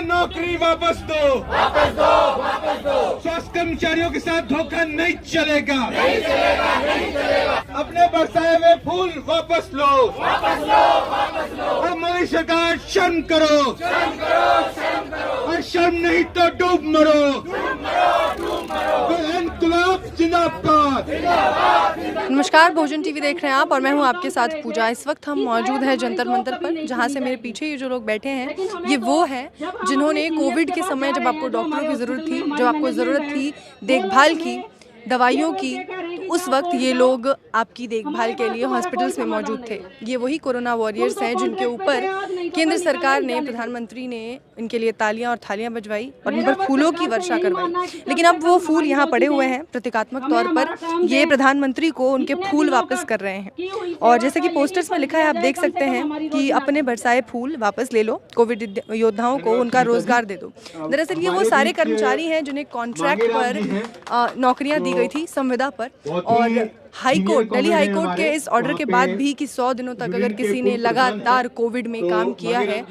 नौकरी वापस दो, वापस दो, वापस दो। स्वास्थ्य कर्मचारियों के साथ धोखा नहीं चलेगा, नहीं चलेगा, नहीं चलेगा। अपने बरसाए हुए फूल वापस लो, वापस लो, वापस लो। और मोदी सरकार शर्म करो, शर्म करो, शर्म करो। और शर्म नहीं तो डूब मरो, डूब मरो, डूब मरो। इनकलाब जिंदाबाद, जिंदाबाद। नमस्कार, भोजन टीवी देख रहे हैं आप और मैं हूं आपके साथ पूजा। इस वक्त हम मौजूद हैं जंतर मंतर पर, जहां से मेरे पीछे ये जो लोग बैठे हैं ये वो हैं जिन्होंने कोविड के समय जब आपको डॉक्टरों की ज़रूरत थी, जब आपको ज़रूरत थी देखभाल की, दवाइयों की, तो उस वक्त ये लोग आपकी देखभाल के लिए हॉस्पिटल्स में मौजूद थे। ये वही कोरोना वॉरियर्स हैं जिनके ऊपर केंद्र सरकार ने, प्रधानमंत्री ने इनके लिए तालियां और थालियां बजवाई और इन पर फूलों की वर्षा करवाई। लेकिन अब वो फूल यहाँ पड़े हुए हैं, प्रतीकात्मक तौर पर ये प्रधानमंत्री को उनके फूल वापस कर रहे हैं। और जैसे कि पोस्टर्स में लिखा है, आप देख सकते हैं कि अपने बरसाए फूल वापस ले लो, कोविड योद्धाओं को उनका रोजगार दे दो। दरअसल ये वो सारे कर्मचारी हैं जिन्हें कॉन्ट्रैक्ट पर नौकरियां दी गई थी, संविदा पर। और high court, Delhi high court के इस ऑर्डर के बाद भी कि 100 दिनों तक अगर किसी ने लगातार कोविड में काम किया है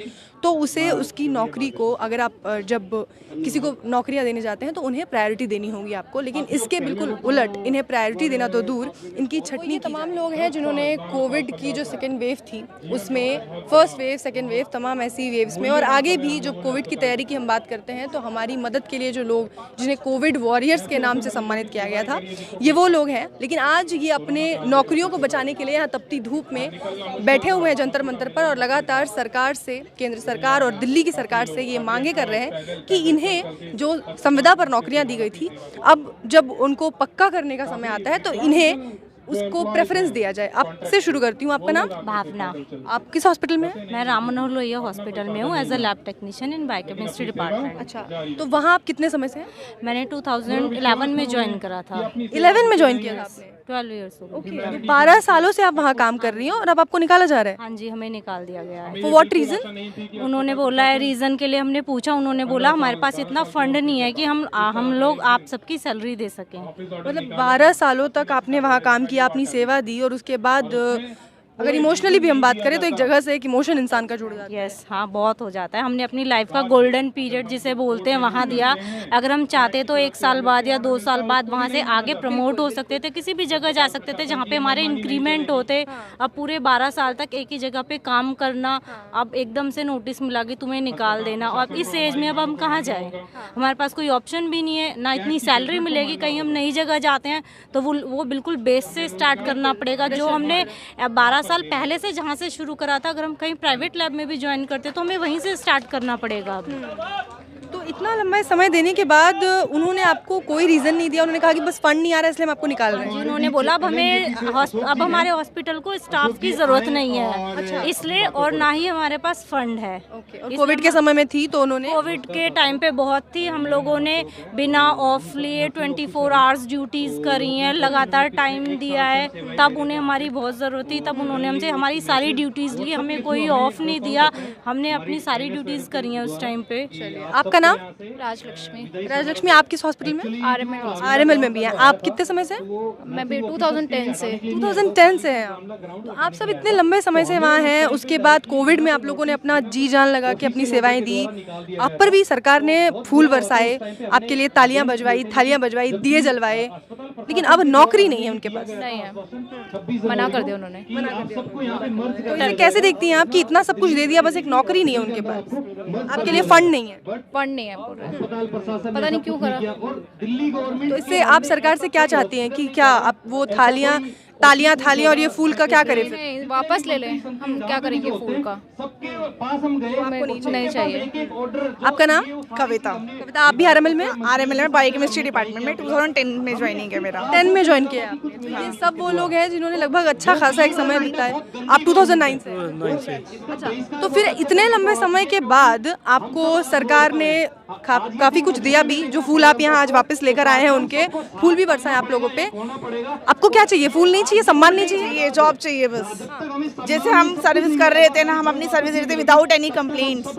तो उसे उसकी नौकरी को, अगर आप जब किसी को नौकरियां देने जाते हैं तो उन्हें प्रायोरिटी देनी होगी आपको। लेकिन इसके बिल्कुल उलट, इन्हें प्रायोरिटी देना तो दूर, इनकी छटनी। तमाम लोग हैं जिन्होंने कोविड की जो सेकेंड वेव थी उसमें, फर्स्ट वेव, सेकेंड वेव, तमाम ऐसी वेव्स में और आगे भी जो कोविड की तैयारी की हम बात करते हैं तो हमारी मदद के लिए जो लोग, जिन्हें कोविड वॉरियर्स के नाम से सम्मानित किया गया था, ये वो लोग हैं। लेकिन आज ये अपने नौकरियों को बचाने के लिए यहाँ तपती धूप में बैठे हुए हैं जंतर मंतर पर और लगातार सरकार से, केंद्र सरकार और दिल्ली की सरकार से ये मांगे कर रहे हैं कि इन्हें जो संविदा पर नौकरियां दी गई थी, अब जब उनको पक्का करने का समय आता है तो इन्हें उसको प्रेफरेंस दिया जाए। आपसे शुरू करती हूँ, आपका नाम? भावना। आप किस हॉस्पिटल में हैं? मैं राम मनोहर लोहिया हॉस्पिटल में हूँ as a lab technician in biochemistry department. अच्छा, तो वहाँ आप कितने समय से हैं? मैंने 2011 में ज्वाइन करा था। 11 में ज्वाइन किया था आपने? 12 ईयर्स हो गए। 12 सालों से आप वहाँ काम कर रही हैं और अब आपको निकाला जा रहा है? हाँ जी, हमें निकाल दिया गया है। For what reason? उन्होंने बोला है, रीज़न के लिए हमने पूछा, उन्होंने बोला हमारे पास इतना फंड नहीं है कि हम लोग आप सबकी सैलरी दे सकें। मतलब 12 सालों तक आपने वहाँ काम किया, अपनी सेवा दी और उसके बाद अगर इमोशनली भी हम बात करें तो एक जगह से एक इमोशन इंसान का जुड़ जाता है। यस, हाँ, बहुत हो जाता है। हमने अपनी लाइफ का गोल्डन पीरियड जिसे बोलते हैं वहाँ दिया। अगर हम चाहते तो 1 साल बाद या 2 साल बाद वहाँ से आगे प्रमोट हो सकते थे, किसी भी जगह जा सकते थे जहाँ पे हमारे इंक्रीमेंट होते। अब पूरे 12 साल तक एक ही जगह पे काम करना, अब एकदम से नोटिस मिला कि तुम्हें निकाल देना, और इस एज में अब हम कहाँ जाएँ? हमारे पास कोई ऑप्शन भी नहीं है, ना इतनी सैलरी मिलेगी। कहीं हम नई जगह जाते हैं तो वो बिल्कुल बेस से स्टार्ट करना पड़ेगा। जो हमने 12 साल पहले से जहाँ से शुरू करा था, अगर हम कहीं प्राइवेट लैब में भी ज्वाइन करते तो हमें वहीं से स्टार्ट करना पड़ेगा। तो इतना लंबा समय देने के बाद उन्होंने आपको कोई रीज़न नहीं दिया? उन्होंने कहा कि बस फंड नहीं आ रहा है इसलिए हम आपको निकाल रहे हैं? उन्होंने बोला अब हमारे हॉस्पिटल को स्टाफ की ज़रूरत नहीं है, इसलिए, और ना ही हमारे पास फंड है। और कोविड के समय में थी तो उन्होंने, कोविड के टाइम पे बहुत थी, हम लोगों ने बिना ऑफ लिए 24 आवर्स ड्यूटीज़ करी हैं, लगातार टाइम दिया है। तब उन्हें हमारी बहुत ज़रूरत थी, तब उन्होंने हमसे हमारी सारी ड्यूटीज़ ली, हमें कोई ऑफ नहीं दिया, हमने अपनी सारी ड्यूटीज़ करी हैं उस टाइम पे। आपका नाम? राजलक्ष्मी। राजलक्ष्मी, आप किस हॉस्पिटल में? आरएमएल में भी हैं। आप कितने समय से? मैं भी 2010 से। 2010 से हैं आप। तो आप सब इतने लंबे समय से वहाँ हैं, उसके बाद कोविड में आप लोगों ने अपना जी जान लगा के अपनी सेवाएं दी, आप पर भी सरकार ने फूल बरसाए, आपके लिए तालियां बजवाई, थालियां बजवाई, दिए जलवाए, लेकिन अब नौकरी नहीं है उनके पास। नहीं है, मना कर दिया उन्होंने। तो इसे कैसे देखती हैं आप कि इतना सब कुछ दे दिया, बस एक नौकरी नहीं है उनके पास, आपके लिए फंड नहीं है? फंड नहीं है, बोल रहे हैं। पता नहीं क्यों करा। तो इससे आप सरकार से क्या चाहती हैं कि क्या आप वो तालियां और ये फूल का क्या करें फिर? नहीं, वापस ले लें। हम क्या करेंगे फूल का? हमें नहीं चाहिए। आपका नाम? कविता। कविता, आप भी आरएमएल में? आरएमएल में बायोकेमिस्ट्री डिपार्टमेंट में 2010 में ज्वाइनिंग है मेरा। 10 में ज्वाइन किया आपने। तो ये सब वो लोग हैं जिन्होंने लगभग अच्छा खासा एक समय बिताया। आप 2009 से? अच्छा, तो फिर इतने लंबे समय के बाद आपको सरकार ने काफी कुछ दिया भी, जो फूल आप यहाँ आज वापस लेकर आए हैं, उनके फूल भी बरसाए आप लोगों पे। आपको क्या चाहिए? फूल नहीं चाहिए, सम्मान नहीं चाहिए? ये जॉब चाहिए बस। जैसे हम सर्विस कर रहे थे ना, हम अपनी सर्विस दे रहे थे विदाउट एनी कंप्लेंट्स।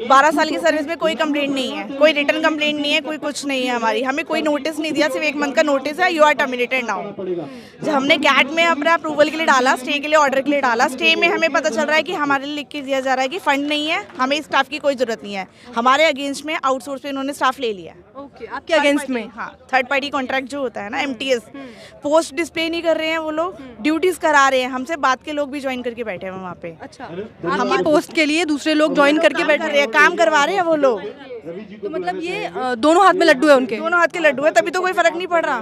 12 साल की सर्विस में कोई कंप्लेंट नहीं है, कोई रिटर्न कंप्लेंट नहीं है, कोई कुछ नहीं है हमारी। हमें कोई नोटिस नहीं दिया, सिर्फ 1 मंथ का नोटिस है, यू आर टर्मिनेटेड नाउ। जब हमने कैट में अपना अप्रूवल के लिए डाला, स्टे के लिए ऑर्डर के लिए डाला, स्टे में हमें पता चल रहा है कि हमारे लिए लिख के दिया जा रहा है कि फंड नहीं है, हमें स्टाफ की कोई जरूरत नहीं है। हमारे अगेंस्ट में आउटसोर्स पे इन्होंने स्टाफ ले लिया। ओके, आपके अगेंस्ट में? हाँ, थर्ड पार्टी कॉन्ट्रैक्ट जो होता है ना, MTS, पोस्ट डिस्प्ले नहीं कर रहे हैं वो लोग, ड्यूटीज करा रहे हैं। हमसे बात के लोग भी ज्वाइन करके बैठे हैं वहाँ पे। अच्छा, आपकी पोस्ट के लिए दूसरे लोग ज्वाइन करके बैठ रहे हैं, काम करवा रहे हैं वो लोग। तो मतलब ये दोनों हाथ में लड्डू है उनके? दोनों हाथ के लड्डू है, तभी तो कोई फर्क नहीं पड़ रहा।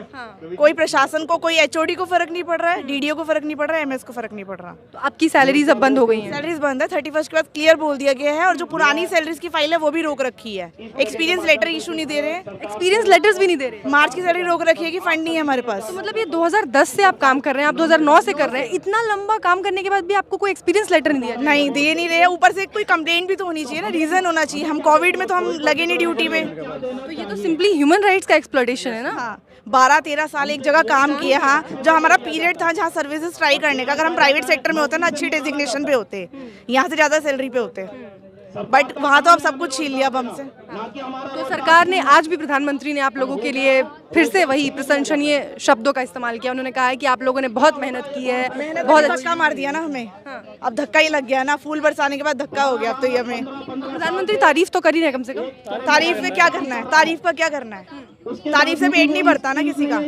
कोई प्रशासन को, कोई HOD को फर्क नहीं पड़ रहा है, DDO को फर्क नहीं पड़ रहा है, MS को फर्क नहीं पड़ रहा। तो आपकी सैलरीज अब बंद हो गई हैं? सैलरीज बंद है, 31 के बाद क्लियर बोल दिया गया है। और जो पुरानी सैलरीज की फाइल है वो भी रोक रखी है। एक्सपीरियंस लेटर इशू नहीं दे रहे हैं, एक्सपीरियंस लेटर्स भी नहीं दे रहे? मार्च की सैलरी रोक रखी है कि फंड नहीं है हमारे पास। तो मतलब ये 2010 से आप काम कर रहे हैं, आप 2009 से कर रहे हैं, इतना लंबा काम करने के बाद भी आपको कोई एक्सपीरियंस लेटर नहीं दिया? नहीं, दे नहीं रहे। ऊपर से कोई कंप्लेंट भी तो होनी चाहिए ना, रीजन होना चाहिए। हम कोविड में तो हम लगे नहीं ड्यूटी में। तो ये तो सिंपली ह्यूमन राइट्स का एक्सप्लॉयटेशन है ना? हाँ, 12-13 साल एक जगह काम किया। हाँ, जो हमारा पीरियड था जहाँ सर्विसेज ट्राई करने का, अगर हम प्राइवेट सेक्टर में होते ना, अच्छी डेजिग्नेशन पे होते, यहाँ से ज़्यादा सैलरी पे होते, बट वहाँ तो अब सब कुछ छीन लिया अब हमसे। तो सरकार ने, आज भी प्रधानमंत्री ने आप लोगों के लिए फिर से वही प्रशंसनीय शब्दों का इस्तेमाल किया। उन्होंने कहा है कि आप लोगों ने बहुत मेहनत की है, बहुत धक्का मार दिया ना हमें। अब धक्का ही लग गया ना, फूल बरसाने के बाद धक्का हो गया। अब तो ये हमें प्रधानमंत्री तारीफ तो कर ही रहे कम से कम। तारीफ में क्या करना है, तारीफ का क्या करना है? तारीफ से पेट नहीं भरता ना किसी का।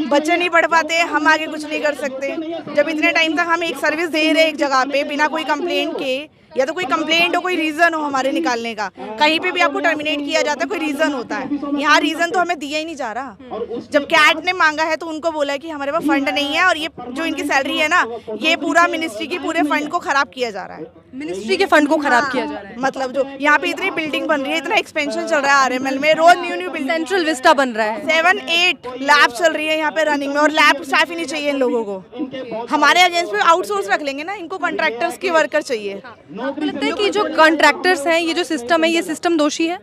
बच्चे नहीं पढ़ पाते, हम आगे कुछ नहीं कर सकते। जब इतने टाइम तक हम एक सर्विस दे रहे एक जगह पे बिना कोई कंप्लेंट के, या तो कोई कंप्लेंट हो, कोई रीजन हो हमारे निकालने का, कहीं पे भी आपको टर्मिनेट किया जाता है, कोई रीजन होता है। यहाँ रीजन तो हमें दिया ही नहीं जा रहा। जब कैट ने मांगा है तो उनको बोला है कि हमारे पास फंड नहीं है, और ये जो इनकी सैलरी है ना, ये पूरा मिनिस्ट्री की पूरे फंड को खराब किया जा रहा है। मिनिस्ट्री के फंड को खराब किया जा रहा है? मतलब जो यहाँ पे इतनी बिल्डिंग बन रही है, इतना एक्सपेंशन चल रहा है RML में, रोज न्यू बिल्डिंग, सेंट्रल विस्टा बन रहा है, 7-8 लैब चल रही है यहाँ पे रनिंग में, और लैब स्टाफ ही नहीं चाहिए इन लोगों को। हमारे अगेंस्ट में आउटसोर्स रख लेंगे ना, इनको कॉन्ट्रैक्टर्स के वर्कर चाहिए। आपको लगता है कि जो कॉन्ट्रैक्टर्स हैं, ये जो सिस्टम है, ये सिस्टम दोषी है?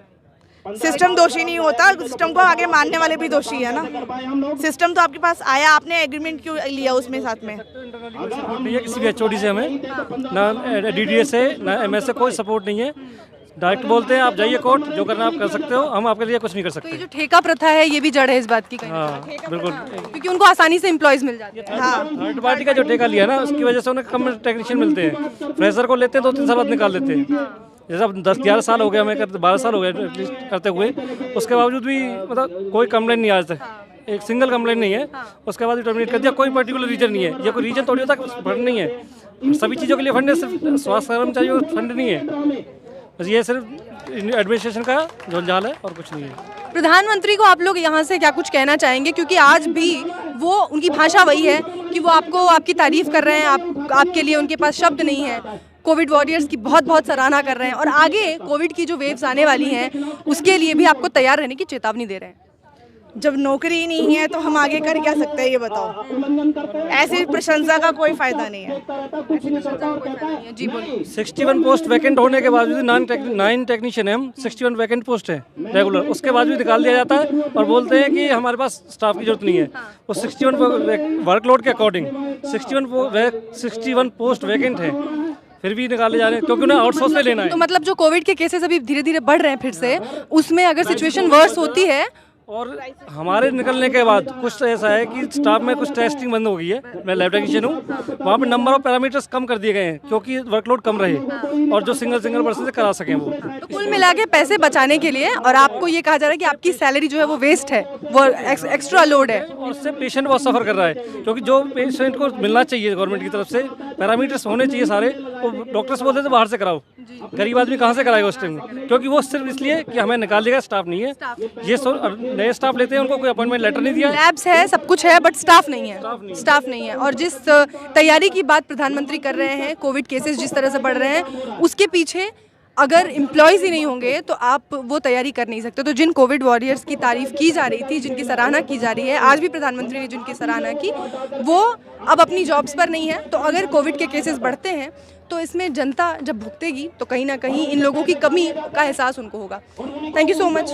सिस्टम दोषी नहीं होता, सिस्टम को आगे मानने वाले भी दोषी है ना। सिस्टम तो आपके पास आया, आपने एग्रीमेंट क्यों लिया उसमें साथ में? नहीं है किसी भी HOD से, हमें ना DDA से ना MS से कोई सपोर्ट नहीं है। डायरेक्ट बोलते हैं आप जाइए कोर्ट, जो करना आप कर सकते हो, हम आपके लिए कुछ नहीं कर तो सकते। ये जो ठेका प्रथा है, ये भी जड़ है इस बात की कहीं? हाँ बिल्कुल, क्योंकि उनको आसानी से एम्प्लॉयज मिल जाते हैं। हाँ, थर्ड पार्टी का जो ठेका लिया ना, उसकी वजह से उन्हें कम टेक्नीशियन मिलते हैं। फ्रेशर को लेते हैं 2-3 साल बाद निकाल देते हैं। जैसे अब 10-11 साल हो गए हमें करते, 12 साल हो गए एटलीस्ट करते हुए, उसके बावजूद भी मतलब कोई कंप्लेंट नहीं आज तक, एक सिंगल कंप्लेंट नहीं है। उसके बाद भी टर्मिनेट कर दिया, कोई पर्टिकुलर रीजन नहीं है। ये कोई रीजन थोड़ी होता है, फंड नहीं है। सभी चीज़ों के लिए फंड है, सिर्फ स्वास्थ्य कर्मचारियों का फंड नहीं है। बस ये सिर्फ एडमिनिस्ट्रेशन का झोलझाल है और कुछ नहीं है। प्रधानमंत्री को आप लोग यहाँ से क्या कुछ कहना चाहेंगे, क्योंकि आज भी वो, उनकी भाषा वही है कि वो आपको, आपकी तारीफ कर रहे हैं, आपके लिए उनके पास शब्द नहीं है। कोविड वॉरियर्स की बहुत बहुत सराहना कर रहे हैं, और आगे कोविड की जो वेव्स आने वाली हैं उसके लिए भी आपको तैयार रहने की चेतावनी दे रहे हैं। जब नौकरी ही नहीं है तो हम आगे कर क्या सकते हैं, ये बताओ। ऐसी प्रशंसा का कोई फायदा नहीं है। जी बोलिए। 61 पोस्ट वैकेंट होने के बावजूद 9 टेक्नीशियन है हम, 61 वैकेंट पोस्ट है रेगुलर, उसके बाद भी निकाल दिया जाता है और बोलते हैं कि हमारे पास स्टाफ की जरूरत नहीं है। वो 61 वर्कलोड के अकॉर्डिंग 61 पोस्ट वैकेंट है, फिर भी निकाले जा रहे हैं क्योंकि उन्हें आउटसोर्स पे लेना है। तो मतलब जो कोविड के केसेस अभी धीरे धीरे बढ़ रहे हैं फिर से, उसमें अगर सिचुएशन वर्स होती है, और हमारे निकलने के बाद कुछ ऐसा है कि स्टाफ में कुछ टेस्टिंग बंद हो गई है। मैं लैब टेक्नीशियन हूँ, वहाँ पे नंबर ऑफ पैरामीटर्स कम कर दिए गए हैं क्योंकि वर्कलोड कम रहे और जो सिंगल पर्सन से करा सकें वो। तो कुल मिला के पैसे बचाने के लिए, और आपको ये कहा जा रहा है कि आपकी सैलरी जो है वो वेस्ट है, वो एक्स्ट्रा लोड है, और उससे पेशेंट बहुत सफ़र कर रहा है क्योंकि जो पेशेंट को मिलना चाहिए गवर्नमेंट की तरफ से, पैरामीटर्स होने चाहिए सारे, वो डॉक्टर्स बोलते थे बाहर से कराओ। गरीब आदमी कहाँ से कराएगा उस टाइम, क्योंकि वो सिर्फ इसलिए कि हमें निकालेगा, स्टाफ नहीं है। ये नए स्टाफ लेते हैं, उनको कोई अपॉइंटमेंट लेटर नहीं दिया। लैब्स है, सब कुछ है, बट स्टाफ नहीं है, स्टाफ नहीं है। और जिस तैयारी की बात प्रधानमंत्री कर रहे हैं, कोविड केसेस जिस तरह से बढ़ रहे हैं, उसके पीछे अगर एम्प्लॉयज़ ही नहीं होंगे तो आप वो तैयारी कर नहीं सकते। तो जिन कोविड वॉरियर्स की तारीफ की जा रही थी, जिनकी सराहना की जा रही है, आज भी प्रधानमंत्री ने जिनकी सराहना की, वो अब अपनी जॉब्स पर नहीं है। तो अगर कोविड के केसेस बढ़ते हैं तो इसमें जनता जब भुगतेगी तो कहीं ना कहीं इन लोगों की कमी का एहसास उनको होगा। Thank you so much.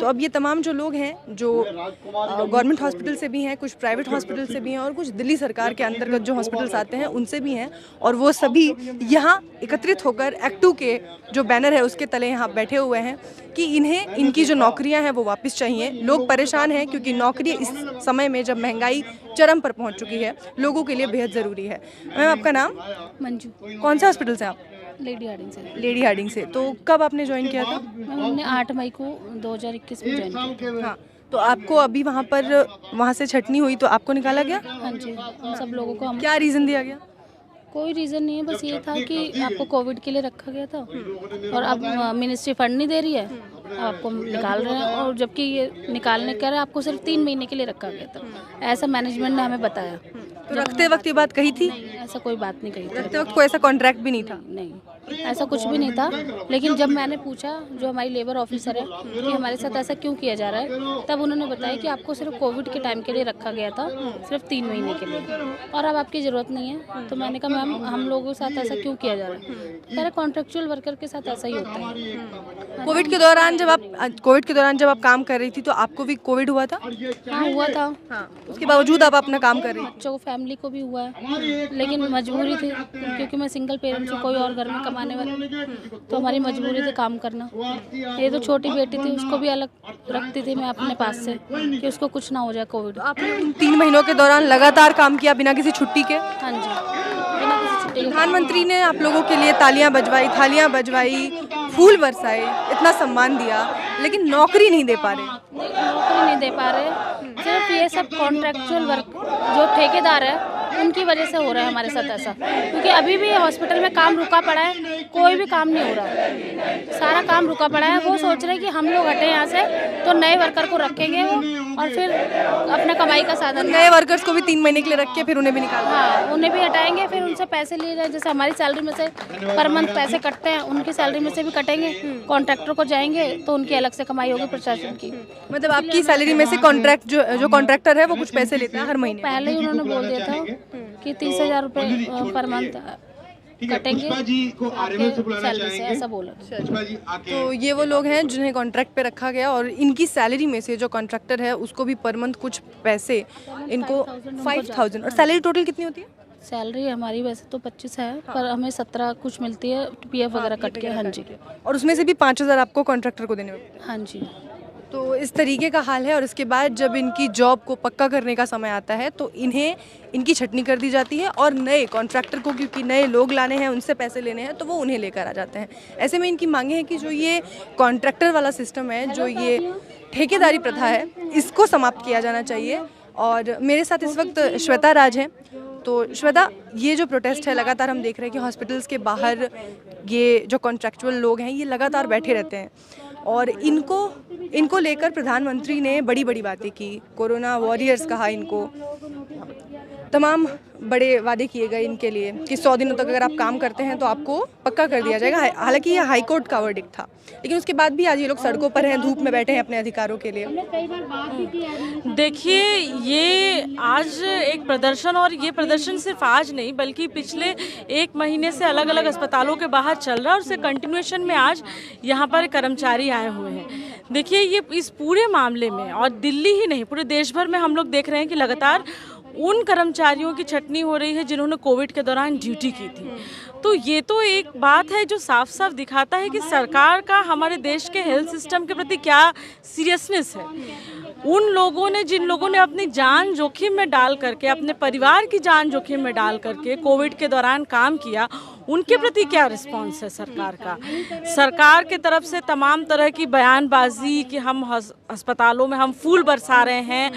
अब ये तमाम जो लोग हैं जो गवर्नमेंट हॉस्पिटल से भी हैं, कुछ प्राइवेट हॉस्पिटल से भी हैं और कुछ दिल्ली सरकार के अंतर्गत जो हॉस्पिटल्स आते हैं उनसे भी हैं, और वो सभी यहाँ एकत्रित होकर एक्ट 2 के जो बैनर है उसके तले यहाँ बैठे हुए हैं कि इन्हें इनकी जो नौकरियां हैं वो वापस चाहिए। लोग परेशान हैं क्योंकि नौकरी इस समय में जब महंगाई चरम पर पहुंच चुकी है लोगों के लिए बेहद ज़रूरी है। मैम, आपका नाम? मंजू, कौन से हॉस्पिटल से आप? लेडी हार्डिंग से। लेडी हार्डिंग से। तो कब आपने ज्वाइन किया था? मैम, हमने 8 मई को 2021 में ज्वाइन किया। हाँ, तो आपको अभी वहाँ से छटनी हुई तो आपको निकाला गया? हाँ जी, हम सब लोगों को क्या रीज़न दिया गया? कोई रीज़न नहीं है, बस ये था कि आपको कोविड के लिए रखा गया था और अब मिनिस्ट्री फंड नहीं दे रही है, अब आपको निकाल रहे हैं, और जबकि ये निकालने कह रहे हैं आपको सिर्फ 3 महीने के लिए रखा गया था, ऐसा मैनेजमेंट ने हमें बताया। तो रखते वक्त ये बात कही थी? ऐसा कोई बात नहीं कही थी। रखते वक्त कोई ऐसा कॉन्ट्रैक्ट भी नहीं था? नहीं, ऐसा कुछ भी नहीं था। लेकिन जब मैंने पूछा जो हमारी लेबर ऑफिसर है कि हमारे साथ ऐसा क्यों किया जा रहा है, तब उन्होंने बताया कि आपको सिर्फ कोविड के टाइम के लिए रखा गया था, सिर्फ 3 महीने के लिए, और अब आपकी ज़रूरत नहीं है। तो मैंने कहा मैम, हम लोगों के साथ ऐसा क्यों किया जा रहा है? तो कह रहे कॉन्ट्रेक्चुअल वर्कर के साथ ऐसा ही होता है। कोविड के दौरान जब आप काम कर रही थी तो आपको भी कोविड हुआ था? हाँ, हुआ था। उसके बावजूद आप अपना काम कर रही थी? बच्चों को, फैमिली को भी हुआ है, लेकिन मजबूरी थी क्योंकि मैं सिंगल पेरेंट्स हूँ, कोई और घर में कमाने वाला, तो हमारी मजबूरी थी काम करना। ये तो छोटी बेटी थी, उसको भी अलग रखती थी मैं अपने पास से कि उसको कुछ ना हो जाए कोविड। आपने उन 3 महीनों के दौरान लगातार काम किया बिना किसी छुट्टी के? हाँ जी, बिना किसी छुट्टी के। प्रधानमंत्री ने आप लोगों के लिए तालियां बजवाई, थालियां बजवाई, फूल बरसाए, इतना सम्मान दिया, लेकिन नौकरी नहीं दे पा रहे। नौकरी नहीं दे पा रहे, सिर्फ ये सब कॉन्ट्रेक्चुअल वर्क जो ठेकेदार है उनकी वजह से हो रहा है हमारे साथ ऐसा, क्योंकि अभी भी हॉस्पिटल में काम रुका पड़ा है, कोई भी काम नहीं हो रहा, सारा काम रुका पड़ा है। वो सोच रहे हैं कि हम लोग हटे यहाँ से तो नए वर्कर को रखेंगे और फिर अपना कमाई का साधन। नए वर्कर्स को भी 3 महीने के लिए रख के फिर उन्हें भी निकालना? हाँ, उन्हें भी हटाएंगे, फिर उनसे पैसे लिए जाए, जैसे हमारी सैलरी में से पर मंथ पैसे कटते हैं, उनकी सैलरी में से भी कटेंगे, कॉन्ट्रैक्टर को जाएंगे तो उनकी अलग से कमाई होगी प्रशासन की। मतलब आपकी सैलरी में से कॉन्ट्रैक्ट जो कॉन्ट्रैक्टर है वो कुछ पैसे लेता है हर महीने? पहले ही उन्होंने बोल दिया था कि 30,000 रुपये पर मंथ कटेंगे सैलरी से, ऐसा बोला। तो ये वो लोग हैं जिन्हें कॉन्ट्रैक्ट पे रखा गया और इनकी सैलरी में से जो कॉन्ट्रैक्टर है उसको भी पर मंथ कुछ पैसे इनको 5,000। और सैलरी टोटल कितनी होती है? सैलरी हमारी वैसे तो 25 है, पर हमें 17 कुछ मिलती है पीएफ वगैरह कट के। हाँ जी, और उसमें से भी 5,000 आपको कॉन्ट्रैक्टर को देने होते हैं? हाँ जी। तो इस तरीके का हाल है। और इसके बाद जब इनकी जॉब को पक्का करने का समय आता है तो इन्हें इनकी छटनी कर दी जाती है और नए कॉन्ट्रैक्टर को, क्योंकि नए लोग लाने हैं, उनसे पैसे लेने हैं, तो वो उन्हें लेकर आ जाते हैं। ऐसे में इनकी मांगे हैं कि जो ये कॉन्ट्रैक्टर वाला सिस्टम है, जो ये ठेकेदारी प्रथा है, इसको समाप्त किया जाना चाहिए। और मेरे साथ इस वक्त श्वेता राज हैं। तो श्वेता, ये जो प्रोटेस्ट है लगातार हम देख रहे हैं कि हॉस्पिटल्स के बाहर ये जो कॉन्ट्रैक्चुअल लोग हैं ये लगातार बैठे रहते हैं और इनको लेकर प्रधानमंत्री ने बड़ी बड़ी बातें की, कोरोना वॉरियर्स कहा इनको, तमाम बड़े वादे किए गए इनके लिए कि 100 दिनों तक अगर आप काम करते हैं तो आपको पक्का कर दिया जाएगा। हालांकि ये हाई कोर्ट का वर्डिक्ट था, लेकिन उसके बाद भी आज ये लोग सड़कों पर हैं, धूप में बैठे हैं अपने अधिकारों के लिए। देखिए, ये आज एक प्रदर्शन, और ये प्रदर्शन सिर्फ आज नहीं बल्कि पिछले 1 महीने से अलग अलग अस्पतालों के बाहर चल रहा है और उससे कंटिन्यूएशन में आज यहाँ पर कर्मचारी आए हुए हैं। देखिए, ये इस पूरे मामले में, और दिल्ली ही नहीं पूरे देश भर में हम लोग देख रहे हैं कि लगातार उन कर्मचारियों की छटनी हो रही है जिन्होंने कोविड के दौरान ड्यूटी की थी। तो ये तो एक बात है जो साफ साफ दिखाता है कि सरकार का हमारे देश के हेल्थ सिस्टम के प्रति क्या सीरियसनेस है। उन लोगों ने, जिन लोगों ने अपनी जान जोखिम में डाल करके, अपने परिवार की जान जोखिम में डाल करके कोविड के दौरान काम किया, उनके प्रति क्या रिस्पांस है सरकार का। सरकार के तरफ से तमाम तरह की बयानबाजी कि हम अस्पतालों में हम फूल बरसा रहे हैं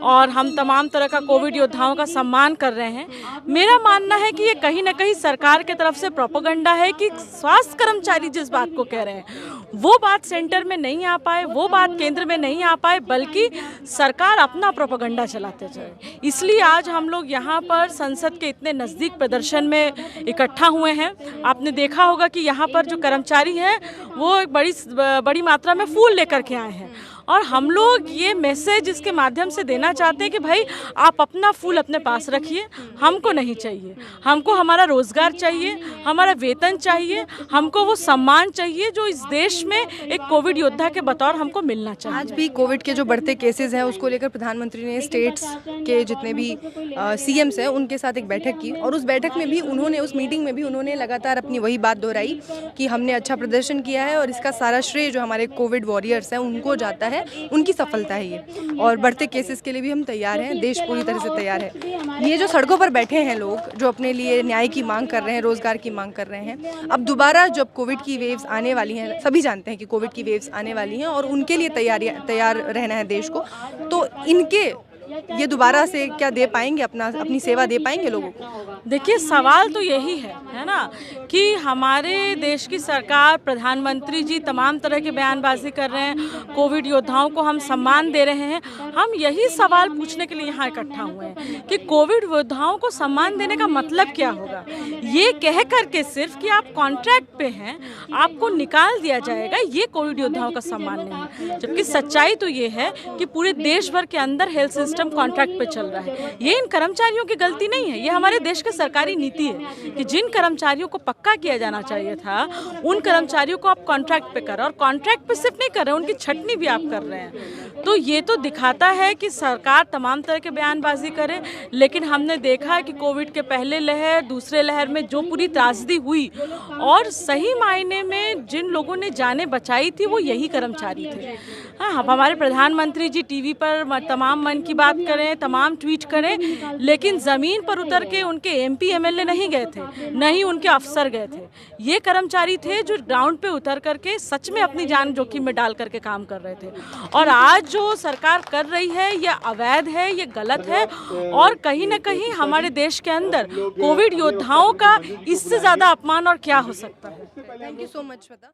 और हम तमाम तरह का कोविड योद्धाओं का सम्मान कर रहे हैं। मेरा मानना है कि ये कहीं ना कहीं सरकार के तरफ से प्रोपेगेंडा है कि स्वास्थ्य कर्मचारी जिस बात को कह रहे हैं वो बात सेंटर में नहीं आ पाए, वो बात केंद्र में नहीं आ पाए, बल्कि सरकार अपना प्रोपेगेंडा चलाते जाए। इसलिए आज हम लोग यहाँ पर संसद के इतने नज़दीक प्रदर्शन में इकट्ठा हुए हैं। आपने देखा होगा कि यहाँ पर जो कर्मचारी हैं वो बड़ी मात्रा में फूल लेकर के आए हैं और हम लोग ये मैसेज इसके माध्यम से देना चाहते हैं कि भाई आप अपना फूल अपने पास रखिए, हमको नहीं चाहिए। हमको हमारा रोजगार चाहिए, हमारा वेतन चाहिए, हमको वो सम्मान चाहिए जो इस देश में एक कोविड योद्धा के बतौर हमको मिलना चाहिए। आज भी कोविड के जो बढ़ते केसेस हैं उसको लेकर प्रधानमंत्री ने स्टेट्स के जितने भी सीएम्स हैं उनके साथ एक बैठक की, और उस बैठक में भी उन्होंने, उस मीटिंग में भी उन्होंने लगातार अपनी वही बात दोहराई कि हमने अच्छा प्रदर्शन किया है और इसका सारा श्रेय जो हमारे कोविड वॉरियर्स हैं उनको जाता है, उनकी सफलता है ये, और बढ़ते केसेस के लिए भी हम तैयार हैं, देश पूरी तरह से तैयार है। ये जो सड़कों पर बैठे हैं लोग जो अपने लिए न्याय की मांग कर रहे हैं, रोजगार की मांग कर रहे हैं, अब दोबारा जब कोविड की वेव्स आने वाली हैं, सभी जानते हैं कि कोविड की वेव्स आने वाली हैं और उनके लिए तैयार रहना है देश को, तो इनके ये दोबारा से क्या दे पाएंगे, अपनी सेवा दे पाएंगे लोगों को? देखिए, सवाल तो यही है ना, कि हमारे देश की सरकार, प्रधानमंत्री जी तमाम तरह की बयानबाजी कर रहे हैं, कोविड योद्धाओं को हम सम्मान दे रहे हैं। हम यही सवाल पूछने के लिए यहाँ इकट्ठा हुए हैं कि कोविड योद्धाओं को सम्मान देने का मतलब क्या होगा। ये कह करके सिर्फ कि आप कॉन्ट्रैक्ट पे हैं, आपको निकाल दिया जाएगा, ये कोविड योद्धाओं का सम्मान नहीं है। जबकि सच्चाई तो ये है कि पूरे देश भर के अंदर हेल्थ सिस्टम कॉन्ट्रैक्ट पे चल रहा है। ये इन कर्मचारियों की गलती नहीं है, ये हमारे देश की सरकारी नीति है कि जिन कर्मचारियों को पक्का किया जाना चाहिए था उन कर्मचारियों को आप कॉन्ट्रैक्ट पे कर रहे हैं, और कॉन्ट्रैक्ट पे सिर्फ नहीं कर रहे हैं, उनकी छटनी भी आप कर रहे हैं। तो ये तो दिखाता है कि सरकार तमाम तरह के बयानबाजी करे, लेकिन हमने देखा है कि कोविड के पहले लहर, दूसरे लहर में जो पूरी त्रासदी हुई और सही मायने में जिन लोगों ने जानें बचाई थी वो यही कर्मचारी थे। हाँ, अब हमारे प्रधानमंत्री जी टीवी पर तमाम मन की बात करें, तमाम ट्वीट करें, लेकिन ज़मीन पर उतर के उनके एमपी एमएलए नहीं गए थे, न ही उनके अफसर गए थे। ये कर्मचारी थे जो ग्राउंड पे उतर करके सच में अपनी जान जोखिम में डाल करके काम कर रहे थे। और आज जो सरकार कर रही है ये अवैध है, ये गलत है, और कहीं ना कहीं हमारे देश के अंदर कोविड योद्धाओं का इससे ज़्यादा अपमान और क्या हो सकता है। Thank you so much Shweta.